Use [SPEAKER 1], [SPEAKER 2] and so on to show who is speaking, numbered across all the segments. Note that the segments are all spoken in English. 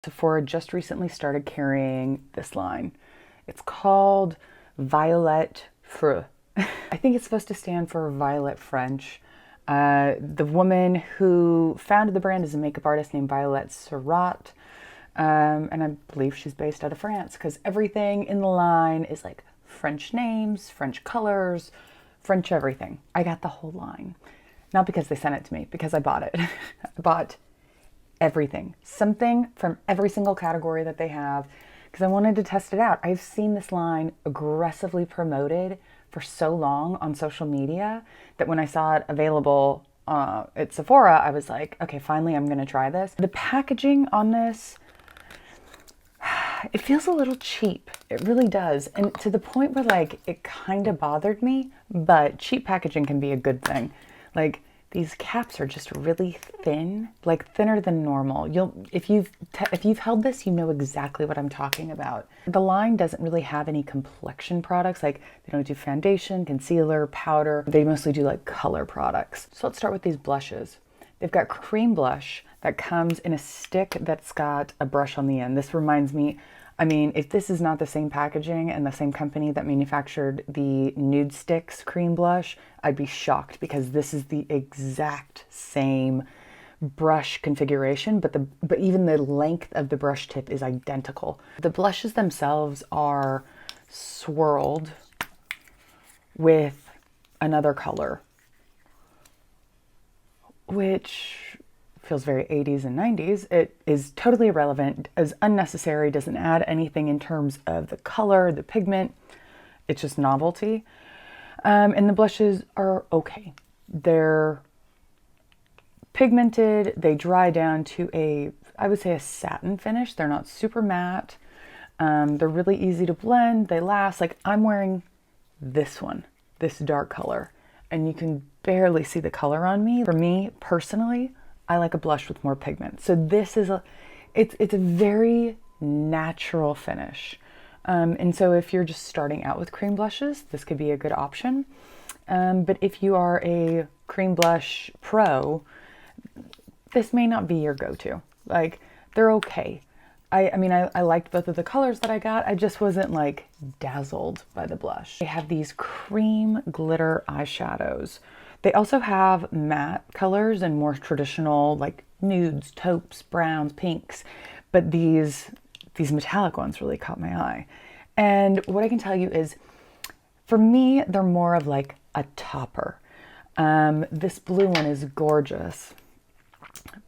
[SPEAKER 1] Sephora just recently started carrying this line. It's called Violette Fr. I think it's supposed to stand for Violet French. The woman who founded the brand is a makeup artist named Violette Surratt. And I believe she's based out of France because everything in the line is like French names, French colors, French everything. I got the whole line. Not because they sent it to me, because I bought it. I bought everything. Something from every single category that they have because I wanted to test it out. I've seen this line aggressively promoted for so long on social media that when I saw it available at Sephora, I was like, okay, finally I'm going to try this. The packaging on this, it feels a little cheap. It really does. And to the point where like it kind of bothered me, but cheap packaging can be a good thing. Like these caps are just really thin, like thinner than normal. If you've held this, you know exactly what I'm talking about. The line doesn't really have any complexion products. Like they don't do foundation, concealer, powder. They mostly do like color products. So let's start with these blushes. They've got cream blush that comes in a stick that's got a brush on the end. This reminds me, I mean, if this is not the same packaging and the same company that manufactured the Nude Sticks cream blush, I'd be shocked because this is the exact same brush configuration, but even the length of the brush tip is identical. The blushes themselves are swirled with another color, which feels very 80s and 90s. It is totally irrelevant, is unnecessary, doesn't add anything in terms of the color, the pigment. It's just novelty. And the blushes are okay. They're pigmented. They dry down to I would say a satin finish. They're not super matte. They're really easy to blend. They last. Like I'm wearing this one, this dark color, and you can barely see the color on me. For me personally, I like a blush with more pigment. So this is it's a very natural finish. And so if you're just starting out with cream blushes, this could be a good option. But if you are a cream blush pro, this may not be your go-to. Like they're okay. I mean, I liked both of the colors that I got. I just wasn't like dazzled by the blush. They have these cream glitter eyeshadows. They also have matte colors and more traditional like nudes, taupes, browns, pinks. But these metallic ones really caught my eye. And what I can tell you is, for me, they're more of like a topper. This blue one is gorgeous.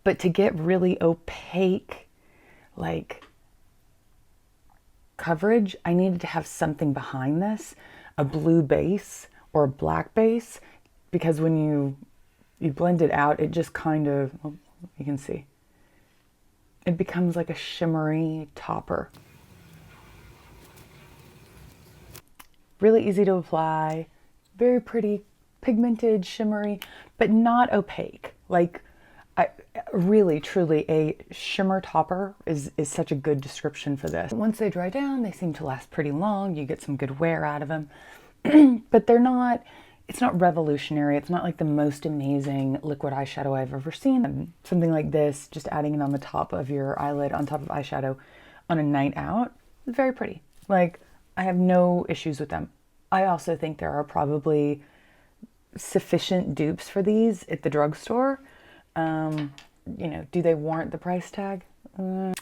[SPEAKER 1] But to get really opaque, like coverage, I needed to have something behind this, a blue base or a black base, because when you blend it out, it just kind of, well, you can see, it becomes like a shimmery topper. Really easy to apply, very pretty, pigmented, shimmery, but not opaque. Like, really, truly, a shimmer topper is such a good description for this. Once they dry down, they seem to last pretty long. You get some good wear out of them, but it's not revolutionary. It's not like the most amazing liquid eyeshadow I've ever seen. Something like this, just adding it on the top of your eyelid, on top of eyeshadow on a night out, is very pretty. Like, I have no issues with them. I also think there are probably sufficient dupes for these at the drugstore. You know, do they warrant the price tag?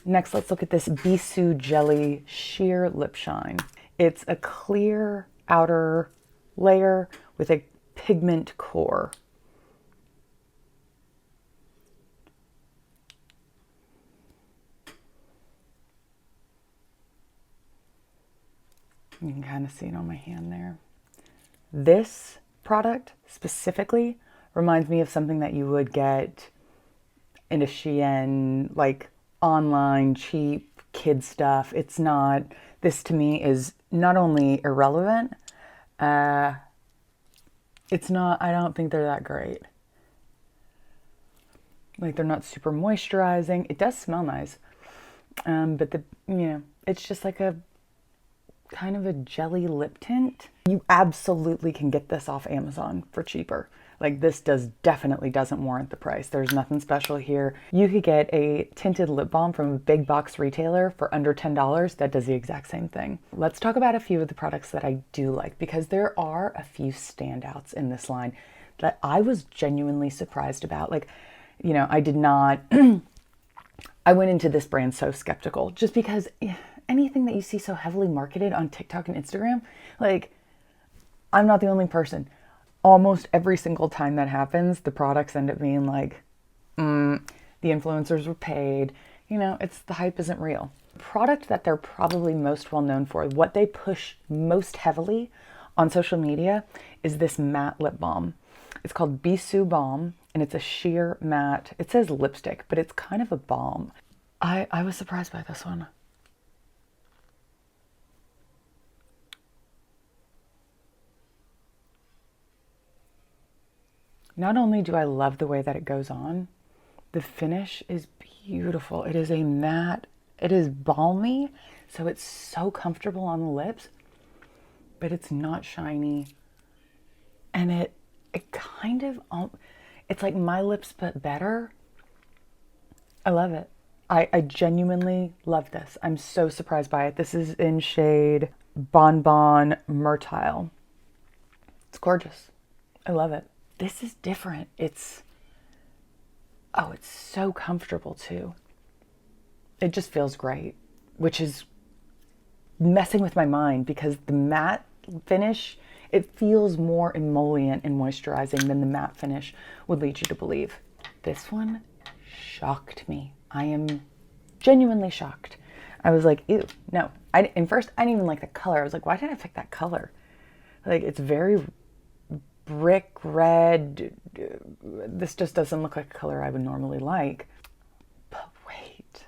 [SPEAKER 1] Next, let's look at this Bisou Jelly Sheer Lip Shine. It's a clear outer layer with a pigment core. You can kind of see it on my hand there. This product specifically reminds me of something that you would get in a Shein, like online, cheap kid stuff. It's not, this to me is not only irrelevant, it's not, I don't think they're that great. Like they're not super moisturizing. It does smell nice. But it's just like a kind of a jelly lip tint. You absolutely can get this off Amazon for cheaper. Like this definitely doesn't warrant the price. There's nothing special here. You could get a tinted lip balm from a big box retailer for under $10 that does the exact same thing. Let's talk about a few of the products that I do like, because there are a few standouts in this line that I was genuinely surprised about. Like, you know, I did not, I went into this brand so skeptical just because anything that you see so heavily marketed on TikTok and Instagram, like, I'm not the only person. Almost every single time that happens, the products end up being like, the influencers were paid. You know, it's the hype isn't real. The product that they're probably most well known for, what they push most heavily on social media, is this matte lip balm. It's called Bisou Balm, and it's a sheer matte. It says lipstick, but it's kind of a balm. I was surprised by this one. Not only do I love the way that it goes on, the finish is beautiful. It is a matte, it is balmy, so it's so comfortable on the lips, but it's not shiny. And it kind of, it's like my lips but better. I love it. I genuinely love this. I'm so surprised by it. This is in shade Bonbon Myrtile. It's gorgeous. I love it. This is different. It's so comfortable too. It just feels great, which is messing with my mind because the matte finish, it feels more emollient and moisturizing than the matte finish would lead you to believe. This one shocked me. I am genuinely shocked. I was like, ew, no. In first, I didn't even like the color. I was like, why did I pick that color? Like, it's very brick red. This just doesn't look like a color I would normally like. But wait.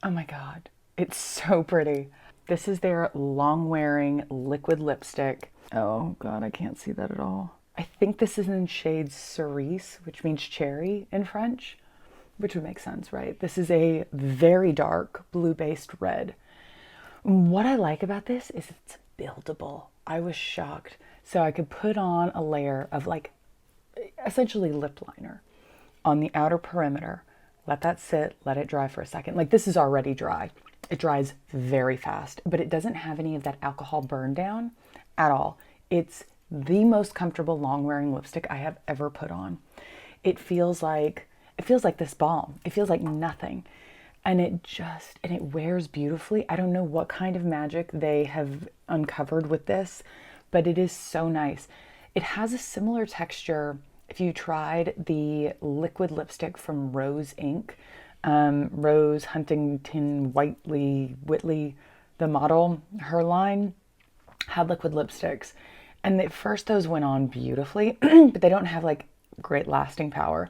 [SPEAKER 1] Oh my God. It's so pretty. This is their long-wearing liquid lipstick. Oh God, I can't see that at all. I think this is in shade cerise, which means cherry in French. Which would make sense, right? This is a very dark blue-based red. What I like about this is it's buildable. I was shocked. So I could put on a layer of like essentially lip liner on the outer perimeter. Let that sit, let it dry for a second. Like this is already dry. It dries very fast, but it doesn't have any of that alcohol burn down at all. It's the most comfortable long-wearing lipstick I have ever put on. It feels like this balm. It feels like nothing. And it wears beautifully. I don't know what kind of magic they have uncovered with this, but it is so nice. It has a similar texture if you tried the liquid lipstick from Rose Inc. Rose Huntington Whitley, the model, her line had liquid lipsticks. And at first those went on beautifully, but they don't have like great lasting power.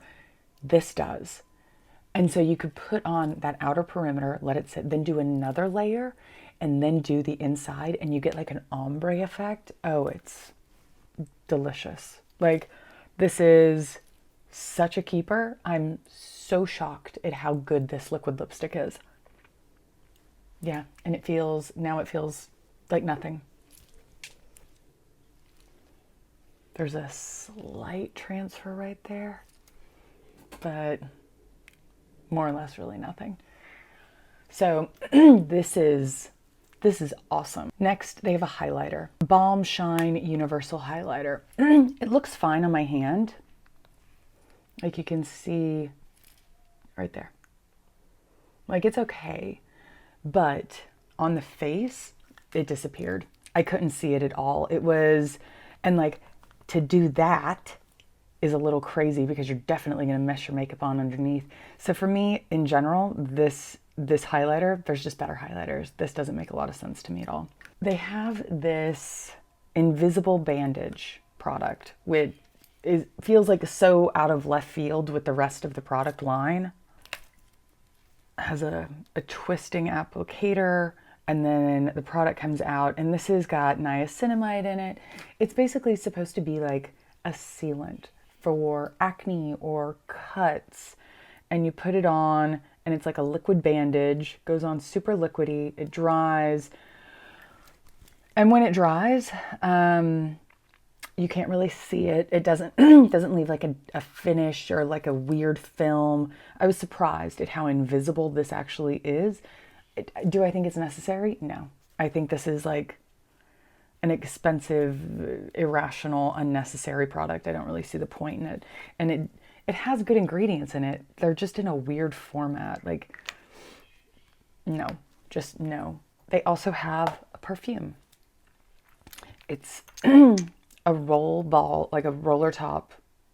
[SPEAKER 1] This does. And so you could put on that outer perimeter, let it sit, then do another layer, and then do the inside, and you get like an ombre effect. Oh, it's delicious. Like, this is such a keeper. I'm so shocked at how good this liquid lipstick is. Yeah, and now it feels like nothing. There's a slight transfer right there, but more or less really nothing. So this is awesome. Next, they have a highlighter. Balm Shine Universal Highlighter. It looks fine on my hand. Like you can see right there. Like it's okay, but on the face, it disappeared. I couldn't see it at all. And like to do that is a little crazy because you're definitely going to mess your makeup on underneath. So for me, in general, this highlighter, there's just better highlighters. This doesn't make a lot of sense to me at all. They have this invisible bandage product, which feels like so out of left field with the rest of the product line. It has a twisting applicator, and then the product comes out, and this has got niacinamide in it. It's basically supposed to be like a sealant for acne or cuts, and you put it on and it's like a liquid bandage, goes on super liquidy, it dries. And when it dries, you can't really see it. It doesn't doesn't leave like a finish or like a weird film. I was surprised at how invisible this actually is. Do I think it's necessary? No. I think this is like an expensive, irrational, unnecessary product. I don't really see the point in it. And it has good ingredients in it. They're just in a weird format. Like, no, just no. They also have a perfume. It's a roll ball, like a roller top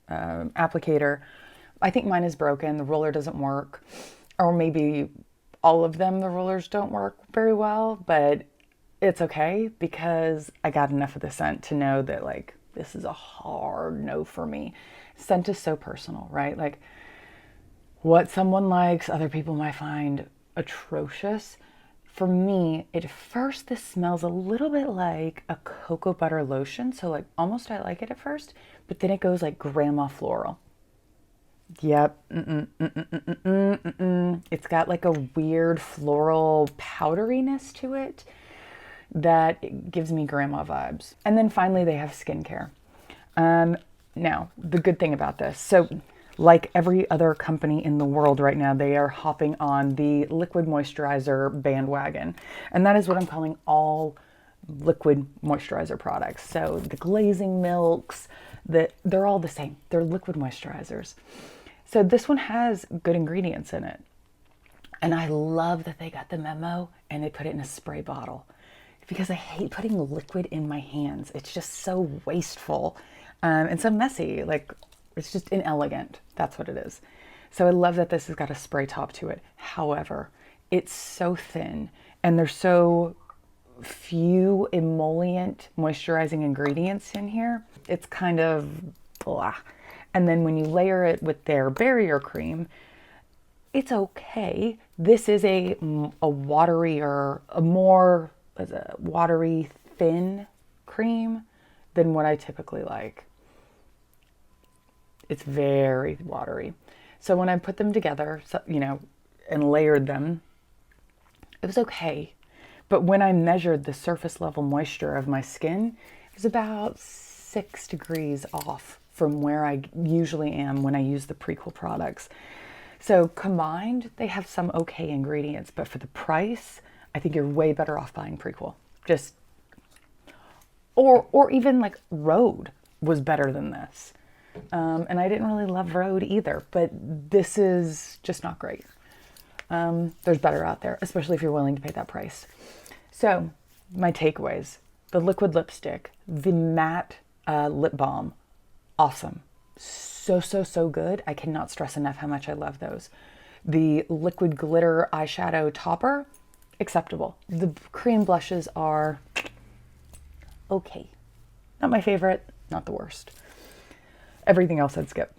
[SPEAKER 1] applicator. I think mine is broken. The roller doesn't work. Or maybe all of them, the rollers don't work very well, but it's okay because I got enough of the scent to know that like, this is a hard no for me. Scent is so personal, right? Like what someone likes, other people might find atrocious. For me, at first, this smells a little bit like a cocoa butter lotion. So like almost I like it at first, but then it goes like grandma floral. Yep. It's got like a weird floral powderiness to it that gives me grandma vibes. And then finally they have skincare. Now, the good thing about this, so like every other company in the world right now, they are hopping on the liquid moisturizer bandwagon. And that is what I'm calling all liquid moisturizer products. So the glazing milks, they're all the same. They're liquid moisturizers. So this one has good ingredients in it. And I love that they got the memo and they put it in a spray bottle because I hate putting liquid in my hands. It's just so wasteful and so messy. Like, it's just inelegant. That's what it is. So I love that this has got a spray top to it. However, it's so thin and there's so few emollient moisturizing ingredients in here. It's kind of blah. And then when you layer it with their barrier cream, it's okay. This is a watery or a more watery thin cream than what I typically like. It's very watery. So when I put them together, and layered them, it was okay. But when I measured the surface level moisture of my skin, it was about 6 degrees off from where I usually am when I use the Prequel products. So combined, they have some okay ingredients, but for the price, I think you're way better off buying Prequel. Or even like Rhode was better than this. And I didn't really love Rhode either, but this is just not great. There's better out there, especially if you're willing to pay that price. So my takeaways: the liquid lipstick, the matte lip balm, awesome. So good. I cannot stress enough how much I love those. The liquid glitter eyeshadow topper, acceptable. The cream blushes are okay. Not my favorite, not the worst. Everything else I'd skip.